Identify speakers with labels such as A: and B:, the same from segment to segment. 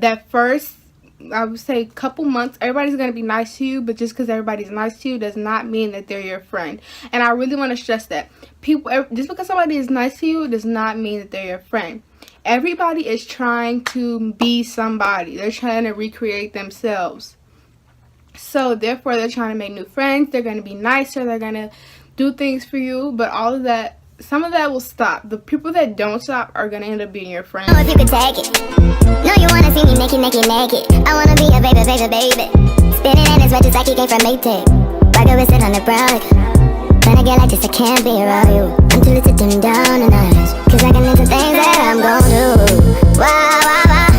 A: that first, I would say, couple months, everybody's going to be nice to you, but just because everybody's nice to you does not mean that they're your friend. And I really want to stress that. Just because somebody is nice to you does not mean that they're your friend. Everybody is trying to be somebody. They're trying to recreate themselves. So therefore, they're trying to make new friends. They're going to be nicer. They're going to do things for you. But all of that, some of that will stop. The people that don't stop are going to end up being your friends.
B: Oh, if you could take it. No, you want to see me naked, naked, naked. I want to be a baby, baby, baby. Spinning in his red just like he came from Maytag. Rocket with it on the brown. When I get like this, I can't be around you. I'm too little to dim down the night. Cause I can into things that I'm gon' do. Wow, wow, wow.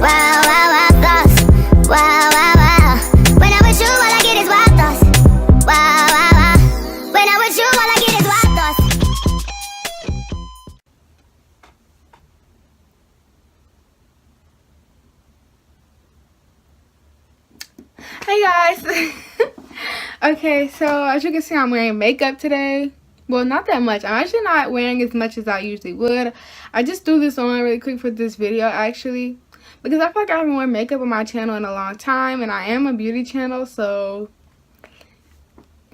B: Wow, wow, wow, thoughts. Wow, wow, wow. When I'm with you, all I get is wild thoughts. Wow, wow, wow. When I'm with you, all I get is wild thoughts.
A: Hey guys. Okay, so as you can see, I'm wearing makeup today. Well, not that much. I'm actually not wearing as much as I usually would. I just threw this on really quick for this video, actually, because I feel like I haven't worn makeup on my channel in a long time, and I am a beauty channel, so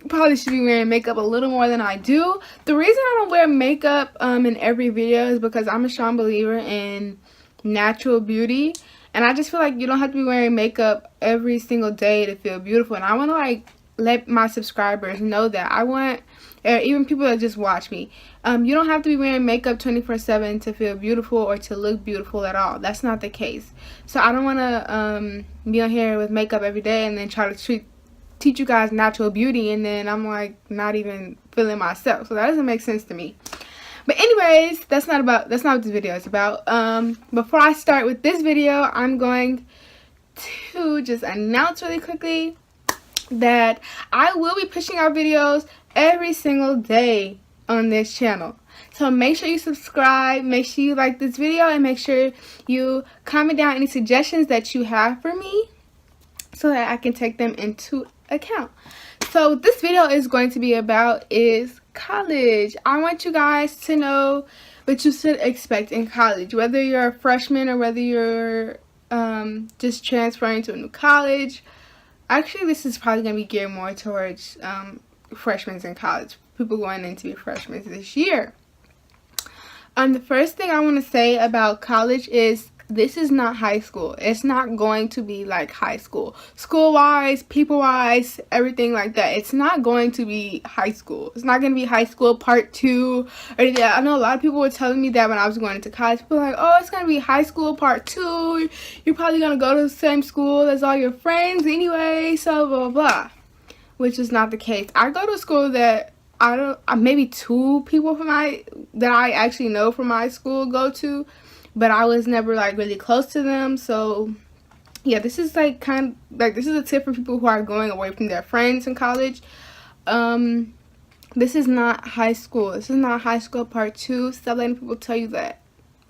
A: probably should be wearing makeup a little more than I do. The reason I don't wear makeup in every video is because I'm a strong believer in natural beauty, and I just feel like you don't have to be wearing makeup every single day to feel beautiful. And I want to like let my subscribers know that I want, even people that just watch me, you don't have to be wearing makeup 24/7 to feel beautiful or to look beautiful at all. That's not the case. So I don't want to be on here with makeup every day and then try to teach you guys natural beauty, and then I'm like not even feeling myself. So that doesn't make sense to me. But anyways, that's not what this video is about. Before I start with this video, I'm going to just announce really quickly that I will be pushing out videos every single day on this channel. So make sure you subscribe, make sure you like this video, and make sure you comment down any suggestions that you have for me so that I can take them into account. So what this video is going to be about is college. I want you guys to know what you should expect in college, whether you're a freshman or whether you're just transferring to a new college. Actually, this is probably going to be geared more towards freshmen in college, people going in to be freshmen this year. The first thing I want to say about college is this is not high school. It's not going to be like high school. School-wise, people-wise, everything like that. It's not going to be high school. It's not going to be high school part 2 or that. I know a lot of people were telling me that when I was going into college. People were like, oh, it's going to be high school part 2. You're probably going to go to the same school as all your friends anyway, so blah, blah, blah. Which is not the case. I go to a school that maybe 2 people that I actually know from my school go to, but I was never like really close to them. So yeah, this is like this is a tip for people who are going away from their friends in college. This is not high school. This is not high school part 2. Stop letting people tell you that.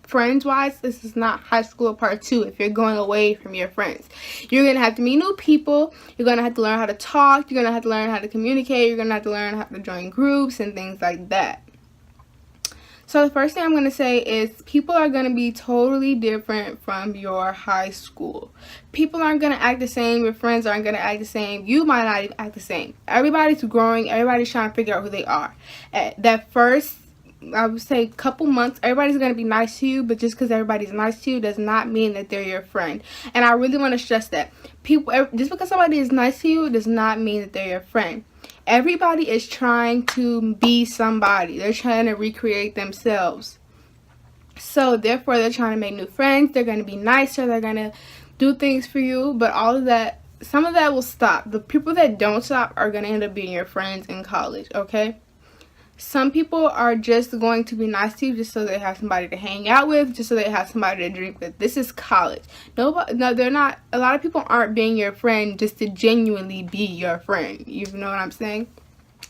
A: Friends wise, this is not high school part 2 if you're going away from your friends. You're going to have to meet new people. You're going to have to learn how to talk. You're going to have to learn how to communicate. You're going to have to learn how to join groups and things like that. So the first thing I'm going to say is people are going to be totally different from your high school. People aren't going to act the same. Your friends aren't going to act the same. You might not even act the same. Everybody's growing. Everybody's trying to figure out who they are. At that first, I would say, couple months, everybody's going to be nice to you, but just because everybody's nice to you does not mean that they're your friend. And I really want to stress that. Just because somebody is nice to you does not mean that they're your friend. Everybody is trying to be somebody. They're trying to recreate themselves. So therefore, they're trying to make new friends. They're going to be nicer. They're going to do things for you. But all of that, some of that will stop. The people that don't stop are going to end up being your friends in college, okay? Some people are just going to be nice to you just so they have somebody to hang out with, just so they have somebody to drink with. This is college. No, they're not. A lot of people aren't being your friend just to genuinely be your friend. You know what I'm saying?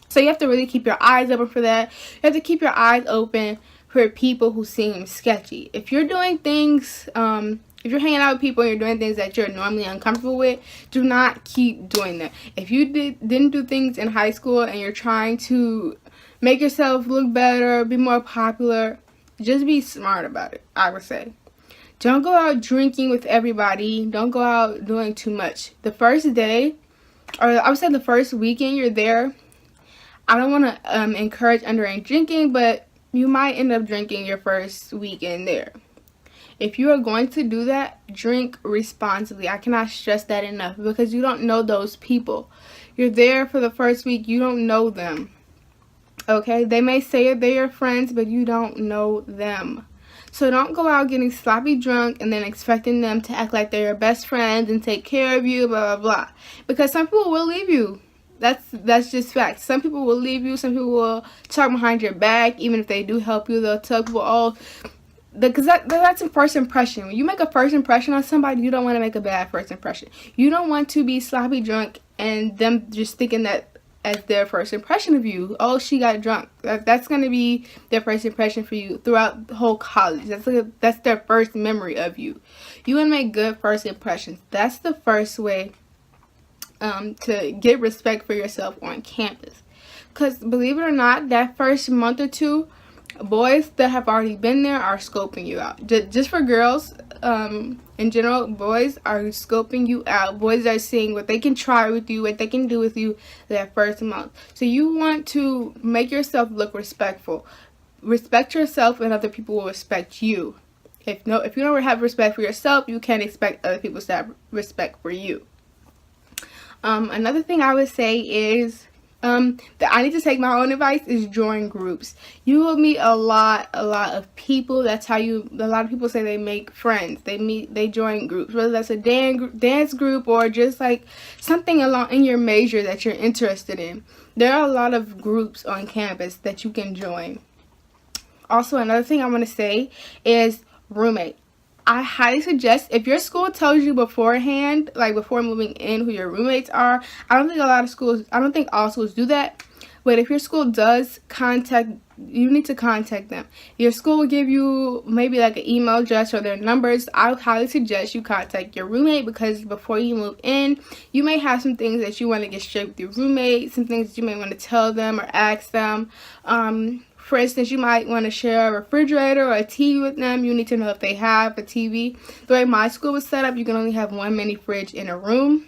A: So you have to really keep your eyes open for that. You have to keep your eyes open for people who seem sketchy. If you're doing things, if you're hanging out with people and you're doing things that you're normally uncomfortable with, do not keep doing that. If you didn't do things in high school and you're trying to make yourself look better, be more popular, just be smart about it, I would say. Don't go out drinking with everybody. Don't go out doing too much. The first day, or I would say the first weekend you're there, I don't want to encourage underage drinking, but you might end up drinking your first weekend there. If you are going to do that, drink responsibly. I cannot stress that enough, because you don't know those people. You're there for the first week. You don't know them. Okay? They may say they're your friends, but you don't know them. So don't go out getting sloppy drunk and then expecting them to act like they're your best friends and take care of you, blah, blah, blah. Because some people will leave you. That's just fact. Some people will leave you. Some people will talk behind your back. Even if they do help you, they'll tell people, oh, because that's a first impression. When you make a first impression on somebody, you don't want to make a bad first impression. You don't want to be sloppy drunk and them just thinking that as their first impression of you. Oh, she got drunk. That's going to be their first impression for you throughout the whole college. That's their first memory of you. You want to make good first impressions. That's the first way to get respect for yourself on campus. Because believe it or not, that first month or two, boys that have already been there are scoping you out. Just for girls, in general, boys are scoping you out. Boys are seeing what they can try with you, what they can do with you that first month. So you want to make yourself look respectful. Respect yourself, and other people will respect you. If you don't have respect for yourself, you can't expect other people to have respect for you. Another thing I would say is that I need to take my own advice is join groups. You will meet a lot of people. That's how a lot of people say they make friends. They join groups, whether that's a dance group or just like something along in your major that you're interested in. There are a lot of groups on campus that you can join. Also, another thing I want to say is roommate. I highly suggest, if your school tells you beforehand, like before moving in, who your roommates are. I don't think all schools do that. But if your school does you need to contact them. Your school will give you maybe like an email address or their numbers. I would highly suggest you contact your roommate, because before you move in, you may have some things that you want to get straight with your roommate, some things that you may want to tell them or ask them. For instance, you might want to share a refrigerator or a TV with them. You need to know if they have a TV. The way my school was set up, you can only have one mini fridge in a room.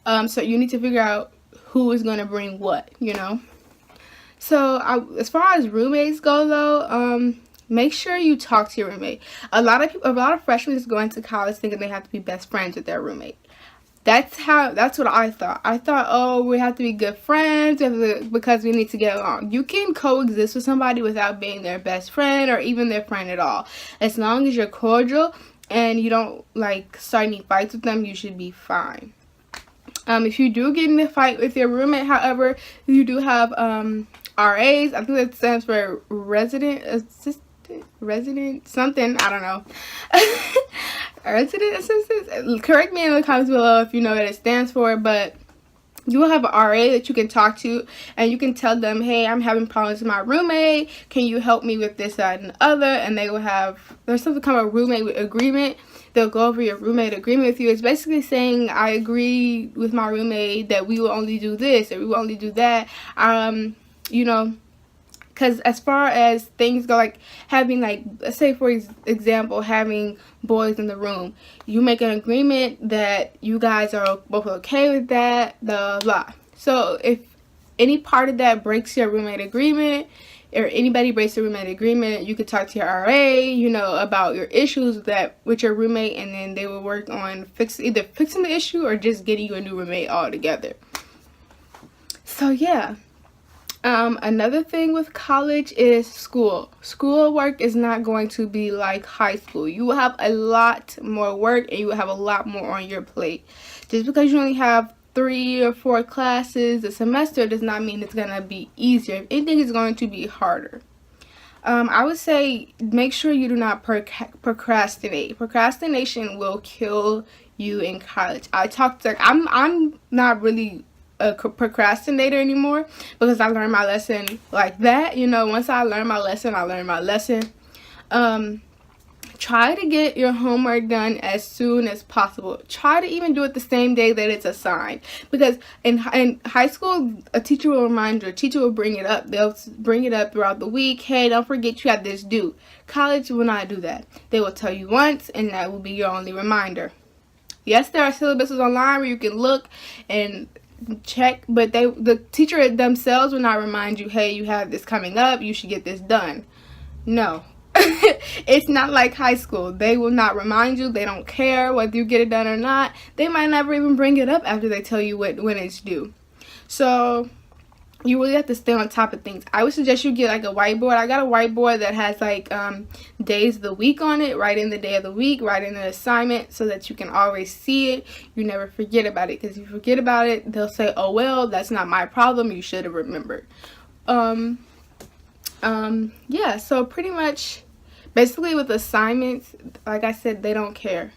A: So you need to figure out who is going to bring what, So as far as roommates go, though, make sure you talk to your roommate. A lot of freshmen is going to college thinking they have to be best friends with their roommate. That's what I thought. I thought, oh, we have to be good friends because we need to get along. You can coexist with somebody without being their best friend or even their friend at all. As long as you're cordial and you don't start any fights with them, you should be fine. If you do get in a fight with your roommate, however, you do have RAs. I think that stands for resident something, I don't know. Resident assistance. Correct me in the comments below if you know what it stands for, but you will have an RA that you can talk to, and you can tell them, hey, I'm having problems with my roommate. Can you help me with this, that, and the other? And they will there's something called a roommate agreement. They'll go over your roommate agreement with you. It's basically saying, I agree with my roommate that we will only do this or we will only do that. Because as far as things go, having, let's say, for example, having boys in the room, you make an agreement that you guys are both okay with that, blah, blah. So if any part of that breaks your roommate agreement, or anybody breaks the roommate agreement, you could talk to your RA, about your issues with your roommate, and then they will work on either fixing the issue or just getting you a new roommate altogether. So, yeah. Another thing with college is school. Schoolwork is not going to be like high school. You will have a lot more work and you will have a lot more on your plate. Just because you only have 3 or 4 classes a semester does not mean it's going to be easier. If anything, it's going to be harder. I would say make sure you do not procrastinate. Procrastination will kill you in college. I'm not really a procrastinator anymore because I learned my lesson like that. Once I learned my lesson, I learned my lesson. try to get your homework done as soon as possible. Try to even do it the same day that it's assigned, because in high school, a teacher will remind you, a teacher will bring it up. They'll bring it up throughout the week. Hey, don't forget you have this due. College will not do that. They will tell you once, and that will be your only reminder. Yes, there are syllabuses online where you can look and check, but the teacher themselves will not remind you, hey, you have this coming up, you should get this done. No. It's not like high school. They will not remind you. They don't care whether you get it done or not. They might never even bring it up after they tell you when it's due. So you really have to stay on top of things. I would suggest you get like a whiteboard. I got a whiteboard that has like days of the week on it. Write in the day of the week, write in the assignment, so that you can always see it. You never forget about it, because if you forget about it, they'll say, oh well, that's not my problem, you should have remembered. Yeah, so pretty much basically with assignments, like I said, they don't care.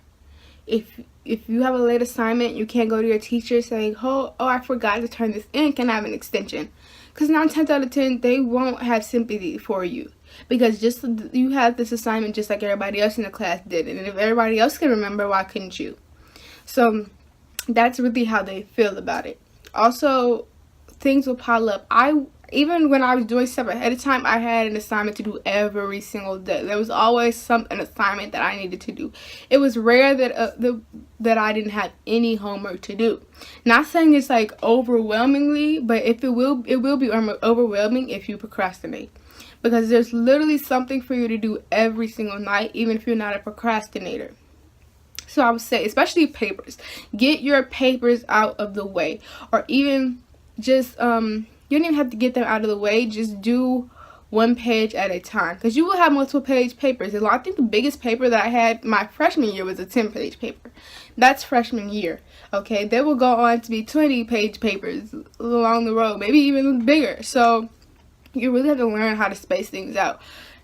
A: If you have a late assignment, you can't go to your teacher saying, oh, I forgot to turn this in, can I have an extension? Because 9 times out of 10, they won't have sympathy for you, because just you have this assignment just like everybody else in the class did, and if everybody else can remember, why couldn't you? So that's really how they feel about it. Also, things will pile up. Even when I was doing stuff ahead of time, I had an assignment to do every single day. There was always an assignment that I needed to do. It was rare that I didn't have any homework to do. Not saying it's like overwhelmingly, but it will be overwhelming if you procrastinate, because there's literally something for you to do every single night, even if you're not a procrastinator. So I would say, especially papers, get your papers out of the way, or even just you don't even have to get them out of the way. Just do 1 page at a time, because you will have multiple page papers. I think the biggest paper that I had my freshman year was a 10-page paper. That's freshman year. Okay, they will go on to be 20-page papers along the road, maybe even bigger. So you really have to learn how to space things out.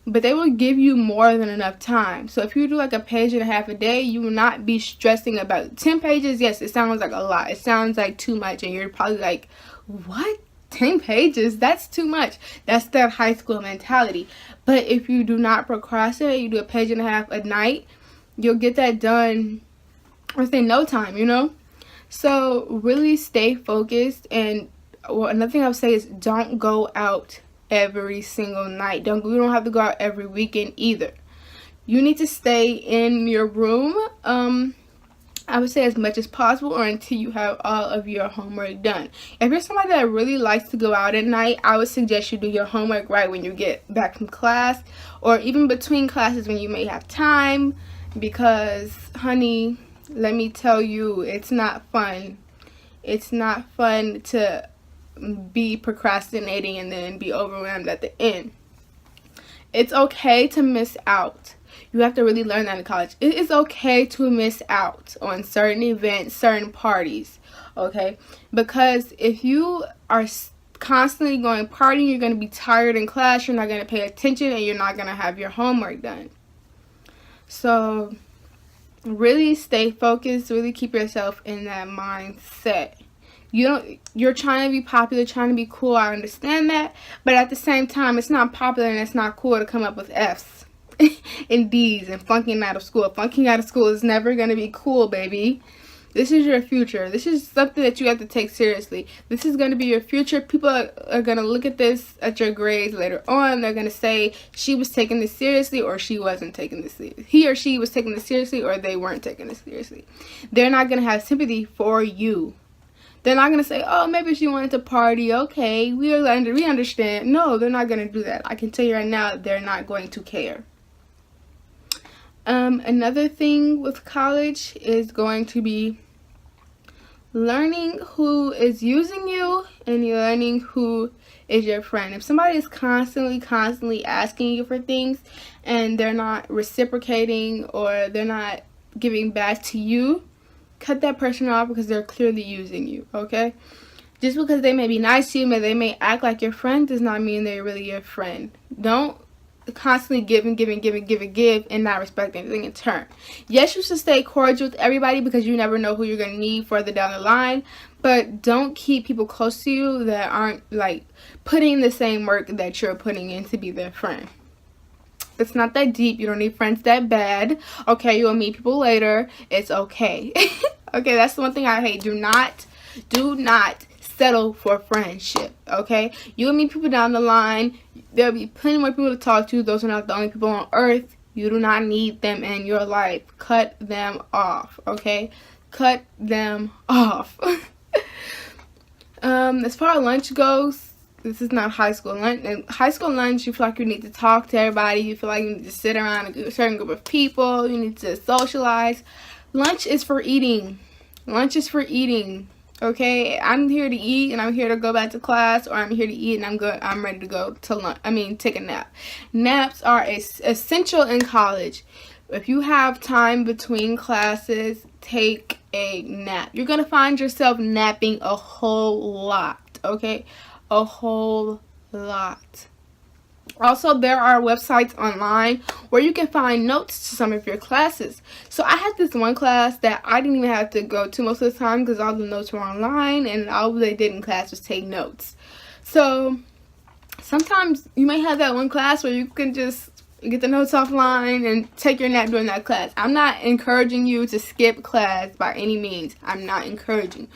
A: But they will give you more than enough time. So if you do like 1.5 pages a day, you will not be stressing about it. 10 pages. Yes, it sounds like a lot. It sounds like too much, and you're probably like, what? 10 pages? That's too much. That's that high school mentality. But if you do not procrastinate, you do 1.5 pages a night, you'll get that done within no time, you know? So really stay focused. And another thing I would say is, don't go out every single night. You don't have to go out every weekend either. You need to stay in your room, I would say, as much as possible, or until you have all of your homework done. If you're somebody that really likes to go out at night, I would suggest you do your homework right when you get back from class, or even between classes when you may have time, because honey, let me tell you, it's not fun. It's not fun to be procrastinating and then be overwhelmed at the end. It's okay to miss out. You have to really learn that in college. It is okay to miss out on certain events, certain parties, okay? Because if you are constantly going partying, you're going to be tired in class, you're not going to pay attention, and you're not going to have your homework done. So really stay focused, really keep yourself in that mindset. You're trying to be popular, trying to be cool, I understand that, but at the same time, it's not popular and it's not cool to come up with F's and D's and flunking out of school. Flunking out of school is never going to be cool, baby. This is your future. This is something that you have to take seriously. This is going to be your future. People are going to look at this, at your grades later on. They're going to say, she was taking this seriously, or she wasn't taking this seriously. He or she was taking this seriously, or they weren't taking this seriously. They're not going to have sympathy for you. They're not going to say, oh, maybe she wanted to party. Okay, we understand. No, they're not going to do that. I can tell you right now, they're not going to care. Another thing with college is going to be learning who is using you and learning who is your friend. If somebody is constantly asking you for things and they're not reciprocating, or they're not giving back to you, cut that person off, because they're clearly using you, okay? Just because they may be nice to you, they may act like your friend, does not mean they're really your friend. Don't constantly give and not respect anything in turn. Yes, you should stay cordial with everybody, because you never know who you're going to need further down the line, but don't keep people close to you that aren't like putting the same work that you're putting in to be their friend. It's not that deep. You don't need friends that bad. Okay, you'll meet people later. It's okay. Okay, that's the one thing I hate. Do not settle for friendship. Okay, you'll meet people down the line. There'll be plenty more people to talk to. Those are not the only people on earth. You do not need them in your life. Cut them off. Okay, cut them off. As far as lunch goes, this is not high school lunch. In high school lunch, you feel like you need to talk to everybody. You feel like you need to sit around a certain group of people. You need to socialize. Lunch is for eating. Lunch is for eating. Okay, I'm here to eat and I'm here to go back to class, or I'm here to eat and I'm ready to go to lunch. Take a nap. Naps are essential in college. If you have time between classes, take a nap. You're gonna find yourself napping a whole lot. Okay, a whole lot. Also, there are websites online where you can find notes to some of your classes. So I had this one class that I didn't even have to go to most of the time because all the notes were online and all they did in class was take notes. So sometimes you may have that one class where you can just get the notes offline and take your nap during that class. I'm not encouraging you to skip class by any means. I'm not encouraging.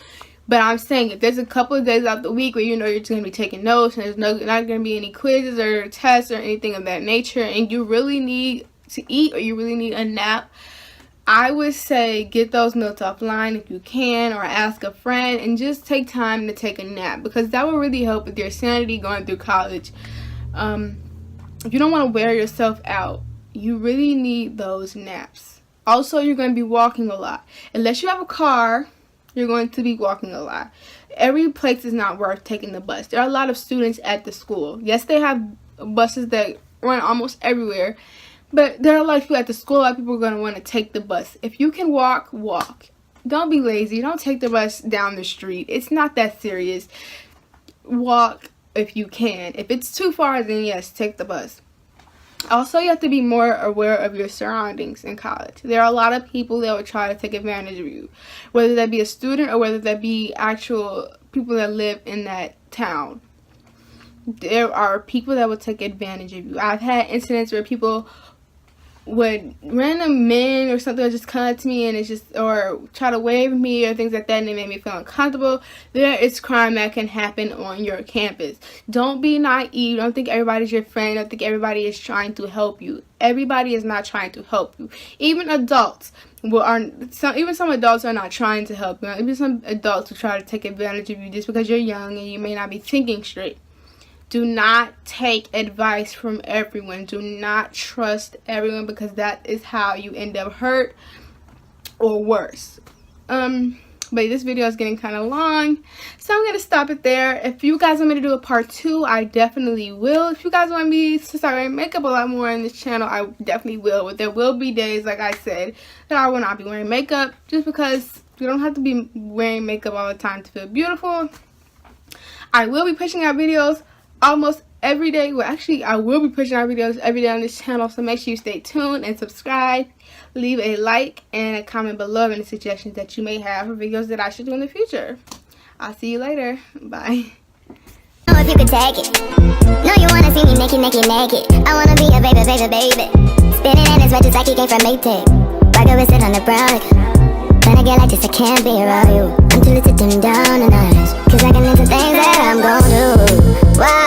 A: But I'm saying if there's a couple of days out the week where you know you're just going to be taking notes and there's not going to be any quizzes or tests or anything of that nature, and you really need to eat or you really need a nap, I would say get those notes offline if you can, or ask a friend and just take time to take a nap, because that will really help with your sanity going through college. If you don't want to wear yourself out, you really need those naps. Also, you're going to be walking a lot. Unless you have a car, you're going to be walking a lot. Every place is not worth taking the bus. There are a lot of students at the school. Yes, they have buses that run almost everywhere, but there are a lot of people at the school. A lot of people are going to want to take the bus. If you can walk, walk. Don't be lazy. Don't take the bus down the street. It's not that serious. Walk if you can. If it's too far, then yes, take the bus. Also, you have to be more aware of your surroundings in college. There are a lot of people that will try to take advantage of you, whether that be a student or whether that be actual people that live in that town. There are people that will take advantage of you. I've had incidents where people would, random men or something, would just come up to me and it's just, or try to wave at me or things like that, and it made me feel uncomfortable. There is crime that can happen on your campus. Don't be naive. Don't think everybody's your friend. Don't think everybody is trying to help you. Everybody is not trying to help you. Even adults some adults are not trying to help you. Even some adults will try to take advantage of you just because you're young and you may not be thinking straight. Do not take advice from everyone. Do not trust everyone, because that is how you end up hurt or worse. But this video is getting kind of long, so I'm going to stop it there. If you guys want me to do a part 2, I definitely will. If you guys want me to start wearing makeup a lot more on this channel, I definitely will. But there will be days, like I said, that I will not be wearing makeup, just because you don't have to be wearing makeup all the time to feel beautiful. I will be pushing out videos almost every day. Well, actually, I will be pushing out videos every day on this channel, so make sure you stay tuned and subscribe. Leave a like and a comment below any suggestions that you may have for videos that I should do in the future. I'll see you later. Bye.
B: Know if you could take it. No, you wanna see me naked, naked, naked. I wanna be a baby, baby, baby. Spinning in his red just like he came from Maytag. Rocket with it on the brown. When I get like this, I can't be around you. I'm too little to dim down the night, 'cause I can into things that I'm gon' do. Why?